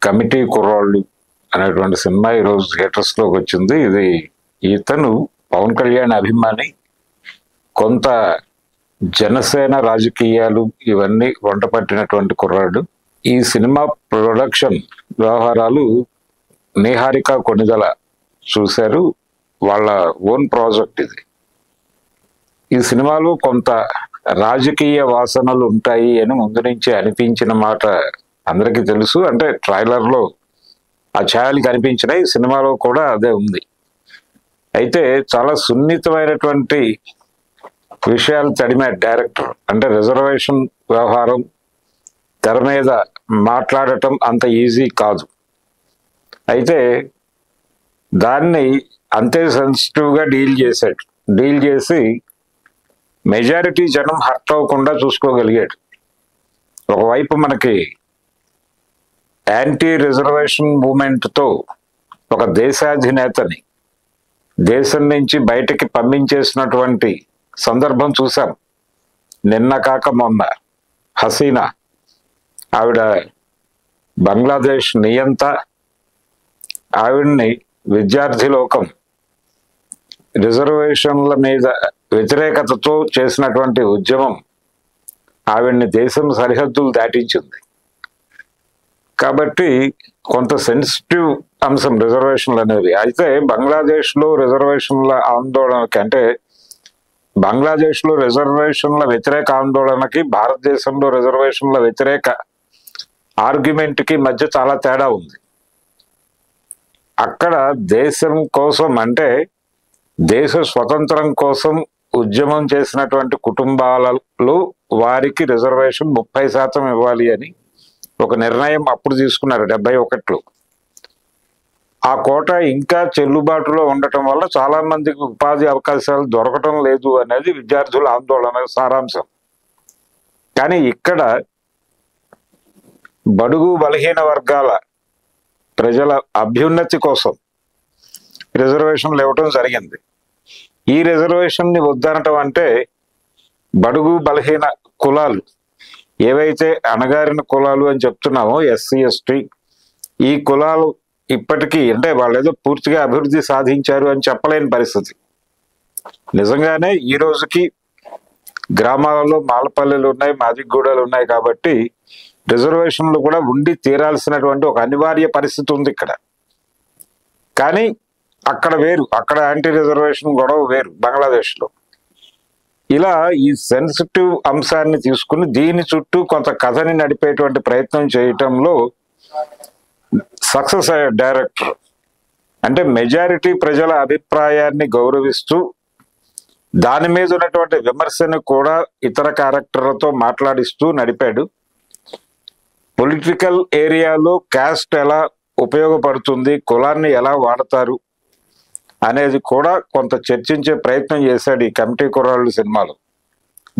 Committee కుర్రాళ్ళు అనేటువంటి cinema ఈరోజు థియేటర్స్లోకి వచ్చింది. ఇది ఇతను పవన్ కళ్యాణ్ అభిమాని, కొంత జనసేన రాజకీయాలు ఇవన్నీ వంట పట్టినటువంటి కుర్రాడు. ఈ సినిమా ప్రొడక్షన్ వ్యవహారాలు నిహారిక కొణిదల చూశారు. వాళ్ళ ఓన్ ప్రాజెక్ట్ ఇది. ఈ సినిమాలో కొంత రాజకీయ వాసనలు ఉంటాయి అని ముందు నుంచి అనిపించిన మాట అందరికీ తెలుసు. అంటే ట్రైలర్లో ఆ ఛాయలు కనిపించినాయి, సినిమాలో కూడా అదే ఉంది. అయితే చాలా సున్నితమైనటువంటి విషయాలు తడిమే డైరెక్టర్. అంటే రిజర్వేషన్ వ్యవహారం తెర మీద మాట్లాడటం అంత ఈజీ కాదు. అయితే దాన్ని అంతే సెన్సిటివ్గా డీల్ చేసి మెజారిటీ జనం హర్ట్ అవ్వకుండా చూసుకోగలిగాడు. ఒకవైపు మనకి యాంటీ రిజర్వేషన్ మూమెంట్తో ఒక దేశాధినేతని దేశం నుంచి బయటకి పంపించేసినటువంటి సందర్భం చూసాం. నిన్న కాక మొన్న హసీనా, ఆవిడ బంగ్లాదేశ్ నియంత, ఆవిడ్ని విద్యార్థి లోకం రిజర్వేషన్ల మీద వ్యతిరేకతతో చేసినటువంటి ఉద్యమం ఆవిడ్ని దేశం సరిహద్దులు దాటించింది. కాబట్టి కొంత సెన్సిటివ్ అంశం రిజర్వేషన్లు అనేవి. అయితే బంగ్లాదేశ్లో రిజర్వేషన్ల ఆందోళనకి, అంటే బంగ్లాదేశ్లో రిజర్వేషన్ల వ్యతిరేక ఆందోళనకి భారతదేశంలో రిజర్వేషన్ల వ్యతిరేక ఆర్గ్యుమెంట్కి మధ్య చాలా తేడా ఉంది. అక్కడ దేశం కోసం, అంటే దేశ స్వతంత్రం కోసం ఉద్యమం చేసినటువంటి కుటుంబాలలో వారికి రిజర్వేషన్ 30% ఇవ్వాలి అని ఒక నిర్ణయం అప్పుడు తీసుకున్నారు 71లో. ఆ కోట ఇంకా చెల్లుబాటులో ఉండటం వల్ల చాలా మందికి ఉపాధి అవకాశాలు దొరకటం లేదు అనేది విద్యార్థుల ఆందోళన సారాంశం. కానీ ఇక్కడ బడుగు బలహీన వర్గాల ప్రజల అభ్యున్నతి కోసం రిజర్వేషన్లు ఇవ్వటం జరిగింది. ఈ రిజర్వేషన్ని వద్దనటం అంటే బడుగు బలహీన కులాలు ఏవైతే అణగారిన కులాలు అని చెప్తున్నామో, ఎస్సీ ఎస్టీ, ఈ కులాలు ఇప్పటికీ, అంటే వాళ్ళు ఏదో పూర్తిగా అభివృద్ధి సాధించారు అని చెప్పలేని పరిస్థితి. నిజంగానే ఈ రోజుకి గ్రామాలలో మాలపల్లెలు ఉన్నాయి, మాదిగూడలు ఉన్నాయి. కాబట్టి రిజర్వేషన్లు కూడా ఉండి తీరాల్సినటువంటి ఒక అనివార్య పరిస్థితి ఉంది ఇక్కడ. కానీ అక్కడ వేరు, అక్కడ యాంటీ రిజర్వేషన్ గొడవ వేరు బంగ్లాదేశ్లో. ఇలా ఈ సెన్సిటివ్ అంశాన్ని తీసుకుని దీని చుట్టూ కొంత కథని నడిపేటువంటి ప్రయత్నం చేయటంలో సక్సెస్ అయ్యే డైరెక్టర్. అంటే మెజారిటీ ప్రజల అభిప్రాయాన్ని గౌరవిస్తూ దాని మీద ఉన్నటువంటి విమర్శను కూడా ఇతర క్యారెక్టర్లతో మాట్లాడిస్తూ నడిపాడు. పొలిటికల్ ఏరియాలో క్యాస్ట్ ఎలా ఉపయోగపడుతుంది, కులాన్ని ఎలా వాడతారు అనేది కూడా కొంత చర్చించే ప్రయత్నం చేశాడు ఈ కమిటీ కుర్రాళ్ళు సినిమాలో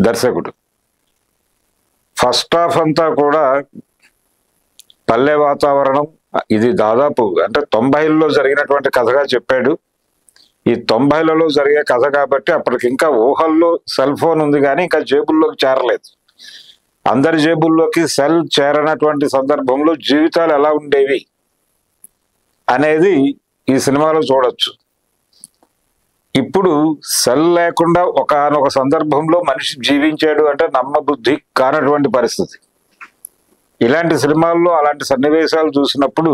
దర్శకుడు. ఫస్ట్ హాఫ్ అంతా కూడా పల్లె వాతావరణం, ఇది దాదాపు అంటే 90ల్లో జరిగినటువంటి కథగా చెప్పాడు. ఈ 90లలో జరిగే కథ కాబట్టి అప్పటికి ఇంకా ఊహల్లో సెల్ ఫోన్ ఉంది కానీ ఇంకా జేబుల్లోకి చేరలేదు. అందరి జేబుల్లోకి సెల్ చేరనటువంటి సందర్భంలో జీవితాలు ఎలా ఉండేవి అనేది ఈ సినిమాలో చూడొచ్చు. ఇప్పుడు సెల్ లేకుండా ఒకానొక సందర్భంలో మనిషి జీవించాడు అంటే నమ్మబుద్ధి కానటువంటి పరిస్థితి. ఇలాంటి సినిమాల్లో అలాంటి సన్నివేశాలు చూసినప్పుడు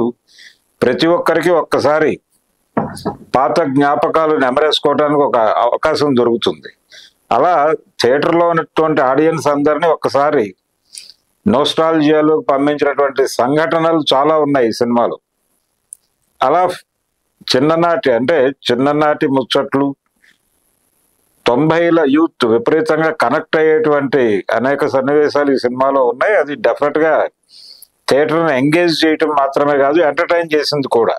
ప్రతి ఒక్కరికి ఒక్కసారి పాత జ్ఞాపకాలు నెమరేసుకోవడానికి ఒక అవకాశం దొరుకుతుంది. అలా థియేటర్లో ఉన్నటువంటి ఆడియన్స్ అందరినీ ఒక్కసారి నోస్టాల్జియాలో పంపించినటువంటి సంఘటనలు చాలా ఉన్నాయి ఈ సినిమాలో. అలా చిన్ననాటి ముచ్చట్లు, 90ల యూత్ విపరీతంగా కనెక్ట్ అయ్యేటువంటి అనేక సన్నివేశాలు ఈ సినిమాలో ఉన్నాయి. అది డెఫినెట్గా థియేటర్ని ఎంగేజ్ చేయటం మాత్రమే కాదు, ఎంటర్టైన్ చేసింది కూడా.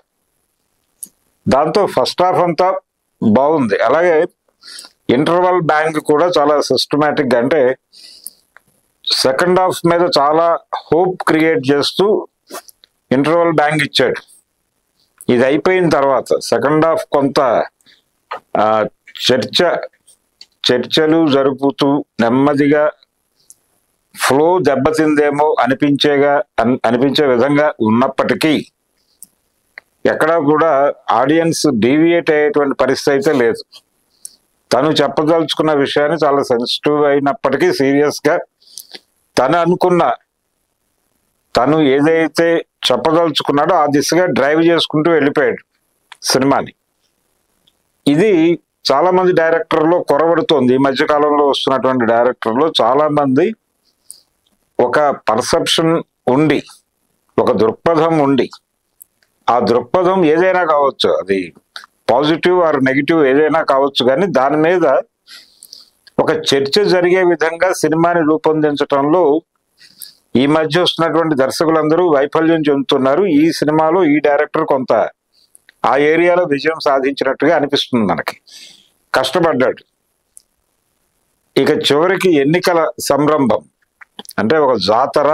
దాంతో ఫస్ట్ హాఫ్ అంతా బాగుంది. అలాగే ఇంటర్వల్ బ్యాంక్ కూడా చాలా సిస్టమేటిక్గా, అంటే సెకండ్ హాఫ్ మీద చాలా హోప్ క్రియేట్ చేస్తూ ఇంటర్వల్ బ్యాంక్ ఇచ్చాడు. ఇది అయిపోయిన తర్వాత సెకండ్ హాఫ్ కొంత చర్చలు జరుపుతూ నెమ్మదిగా ఫ్లో దెబ్బతిందేమో అనిపించే విధంగా ఉన్నప్పటికీ ఎక్కడా కూడా ఆడియన్స్ డీవియేట్ అయ్యేటువంటి పరిస్థితి అయితే లేదు. తను చెప్పదలుచుకున్న విషయాన్ని చాలా సెన్సిటివ్ అయినప్పటికీ సీరియస్గా తను ఏదైతే చెప్పదలుచుకున్నాడో ఆ దిశగా డ్రైవ్ చేసుకుంటూ వెళ్ళిపోయాడు సినిమాని. ఇది చాలా మంది డైరెక్టర్లో కొరబడుతోంది. ఈ మధ్య కాలంలో వస్తున్నటువంటి డైరెక్టర్లో చాలా మంది ఒక పర్సెప్షన్ ఉండి, ఒక దృక్పథం ఉండి, ఆ దృక్పథం ఏదైనా కావచ్చు, అది పాజిటివ్ ఆర్ నెగిటివ్ ఏదైనా కావచ్చు, కానీ దాని మీద ఒక చర్చ జరిగే విధంగా సినిమాని రూపొందించడంలో ఈ మధ్య వస్తున్నటువంటి దర్శకులందరూ వైఫల్యం చెందుతున్నారు. ఈ సినిమాలో ఈ డైరెక్టర్ కొంత ఆ ఏరియాలో విజయం సాధించినట్టుగా అనిపిస్తుంది మనకి. కష్టపడ్డాడు. ఇక చివరికి ఎన్నికల సంరంభం అంటే ఒక జాతర,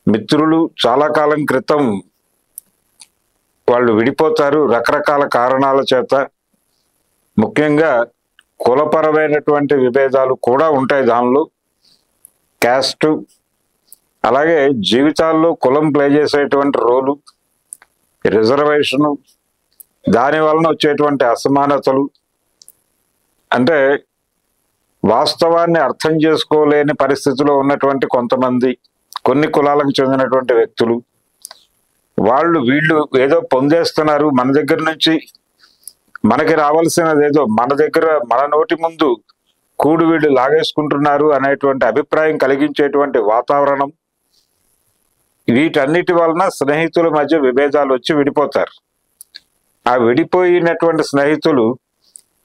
మిత్రులు చాలా కాలం క్రితం వాళ్ళు విడిపోతారు రకరకాల కారణాల చేత. ముఖ్యంగా కులపరమైనటువంటి విభేదాలు కూడా ఉంటాయి దానిలో, క్యాస్ట్, అలాగే జీవితాల్లో కులం ప్లే చేసేటువంటి రోలు, రిజర్వేషను, దాని వలన వచ్చేటువంటి అసమానతలు, అంటే వాస్తవాన్ని అర్థం చేసుకోలేని పరిస్థితిలో ఉన్నటువంటి కొంతమంది, కొన్ని కులాలకు చెందినటువంటి వ్యక్తులు, వీళ్ళు ఏదో పొందేస్తున్నారు మన దగ్గర నుంచి, మనకి రావాల్సినది ఏదో మన నోటి ముందు కూడు వీళ్ళు లాగేసుకుంటున్నారు అనేటువంటి అభిప్రాయం కలిగించేటువంటి వాతావరణం, వీటన్నిటి వలన స్నేహితుల మధ్య విభేదాలు వచ్చి విడిపోతారు. ఆ విడిపోయినటువంటి స్నేహితులు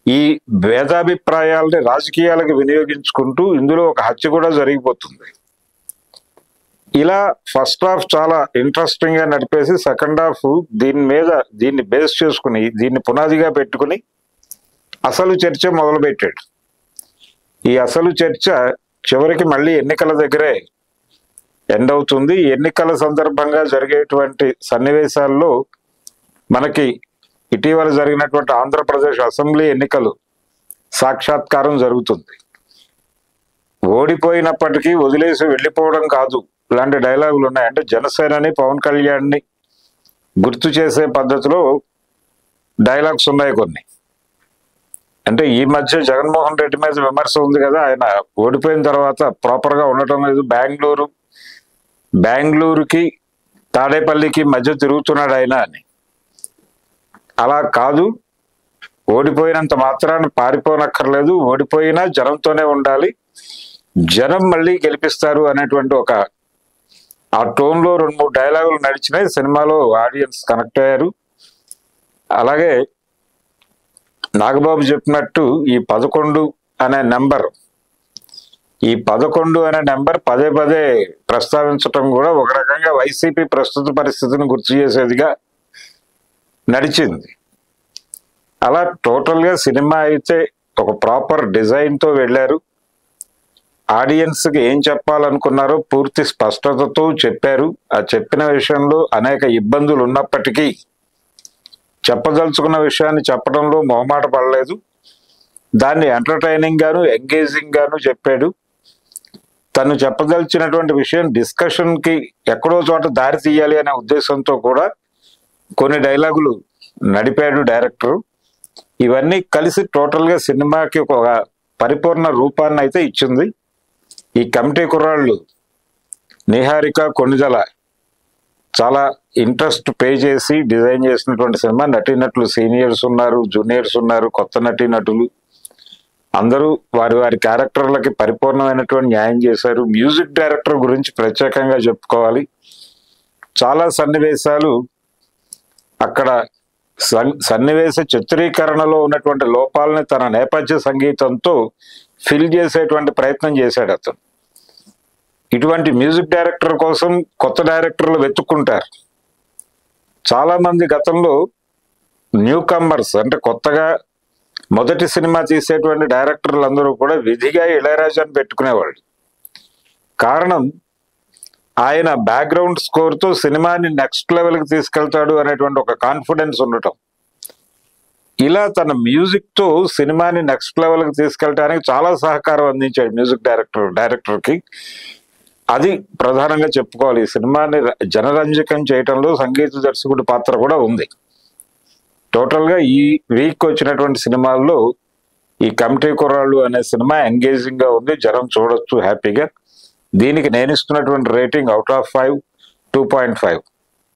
ఈ భేదాభిప్రాయాలని రాజకీయాలకు వినియోగించుకుంటూ ఇందులో ఒక హత్య కూడా జరిగిపోతుంది. ఇలా ఫస్ట్ హాఫ్ చాలా ఇంట్రెస్టింగ్ గా నడిపేసి సెకండ్ హాఫ్ దీన్ని బేస్ చేసుకుని, దీన్ని పునాదిగా పెట్టుకుని అసలు చర్చ మొదలుపెట్టాడు. ఈ అసలు చర్చ చివరికి మళ్ళీ ఎన్నికల దగ్గరే ఎండ్ అవుతుంది. ఎన్నికల సందర్భంగా జరిగేటువంటి సన్నివేశాల్లో మనకి ఇటీవల జరిగినటువంటి ఆంధ్రప్రదేశ్ అసెంబ్లీ ఎన్నికలు సాక్షాత్కారం జరుగుతుంది. ఓడిపోయినప్పటికీ వదిలేసి వెళ్ళిపోవడం కాదు, ఇలాంటి డైలాగులు ఉన్నాయి. అంటే జనసేనని, పవన్ కళ్యాణ్ని గుర్తు చేసే పద్ధతిలో డైలాగ్స్ ఉన్నాయి కొన్ని. అంటే ఈ మధ్య జగన్మోహన్ రెడ్డి మీద విమర్శ ఉంది కదా, ఆయన ఓడిపోయిన తర్వాత ప్రాపర్గా ఉండటం లేదు, బెంగళూరుకి తాడేపల్లికి మధ్య తిరుగుతున్నాడు ఆయన అని. అలా కాదు, ఓడిపోయినంత మాత్రాన్ని పారిపోనక్కర్లేదు, ఓడిపోయినా జనంతోనే ఉండాలి, జనం మళ్ళీ గెలిపిస్తారు అనేటువంటి ఆ టోన్లో 2-3 డైలాగులు నడిచినాయి. సినిమాలో ఆడియన్స్ కనెక్ట్ అయ్యారు. అలాగే నాగబాబు చెప్పినట్టు ఈ 11 అనే నెంబర్ పదే పదే ప్రస్తావించటం కూడా ఒక రకంగా వైసీపీ ప్రస్తుత పరిస్థితిని గుర్తు చేసేదిగా నడిచింది. అలా టోటల్గా సినిమా అయితే ఒక ప్రాపర్ డిజైన్తో వెళ్ళారు. ఆడియన్స్కి ఏం చెప్పాలనుకున్నారో పూర్తి స్పష్టతతో చెప్పారు. ఆ చెప్పిన విషయంలో అనేక ఇబ్బందులు ఉన్నప్పటికీ చెప్పదలుచుకున్న విషయాన్ని చెప్పడంలో మొహమాట పడలేదు. దాన్ని ఎంటర్టైనింగ్ గాను, ఎంగేజింగ్ గాను చెప్పాడు. తను చెప్పదలిచినటువంటి విషయం డిస్కషన్కి ఎక్కడో చోట దారి తీయాలి అనే ఉద్దేశంతో కూడా కొన్ని డైలాగులు నడిపాడు డైరెక్టర్. ఇవన్నీ కలిసి టోటల్గా సినిమాకి ఒక పరిపూర్ణ రూపాన్ని అయితే ఇచ్చింది. ఈ కమిటీ కుర్రాళ్ళు నిహారిక, కొణిదల చాలా ఇంట్రెస్ట్ పే చేసి డిజైన్ చేసినటువంటి సినిమా. నటీనటులు సీనియర్స్ ఉన్నారు, జూనియర్స్ ఉన్నారు, కొత్త నటీనటులు అందరూ వారి క్యారెక్టర్లకి పరిపూర్ణమైనటువంటి న్యాయం చేశారు. మ్యూజిక్ డైరెక్టర్ గురించి ప్రత్యేకంగా చెప్పుకోవాలి. చాలా సన్నివేశాలు అక్కడ సన్నివేశ చిత్రీకరణలో ఉన్నటువంటి లోపాలని తన నేపథ్య సంగీతంతో ఫిల్ చేసేటువంటి ప్రయత్నం చేశాడు అతను. ఇటువంటి మ్యూజిక్ డైరెక్టర్ కోసం కొత్త డైరెక్టర్లు వెతుక్కుంటారు. చాలా మంది గతంలో న్యూ కమ్మర్స్, అంటే కొత్తగా మొదటి సినిమా తీసేటువంటి డైరెక్టర్లు అందరూ కూడా విధిగా ఇళయరాజాని పెట్టుకునేవాళ్ళు. కారణం ఆయన బ్యాక్గ్రౌండ్ స్కోర్తో సినిమాని నెక్స్ట్ లెవెల్కి తీసుకెళ్తాడు అనేటువంటి ఒక కాన్ఫిడెన్స్ ఉండటం. ఇలా తన మ్యూజిక్తో సినిమాని నెక్స్ట్ లెవెల్కి తీసుకెళ్ళడానికి చాలా సహకారం అందించాడు మ్యూజిక్ డైరెక్టర్కి. అది ప్రధానంగా చెప్పుకోవాలి. ఈ సినిమాని జనరంజకం చేయటంలో సంగీత దర్శకుడి పాత్ర కూడా ఉంది. టోటల్ గా ఈ వీక్ వచ్చినటువంటి సినిమాల్లో ఈ కమిటీ కుర్రాళ్ళు అనే సినిమా ఎంగేజింగ్ గా ఉంది, జనం చూడొచ్చు హ్యాపీగా. దీనికి నేను ఇస్తున్నటువంటి రేటింగ్ అవుట్ ఆఫ్ 5 2.5.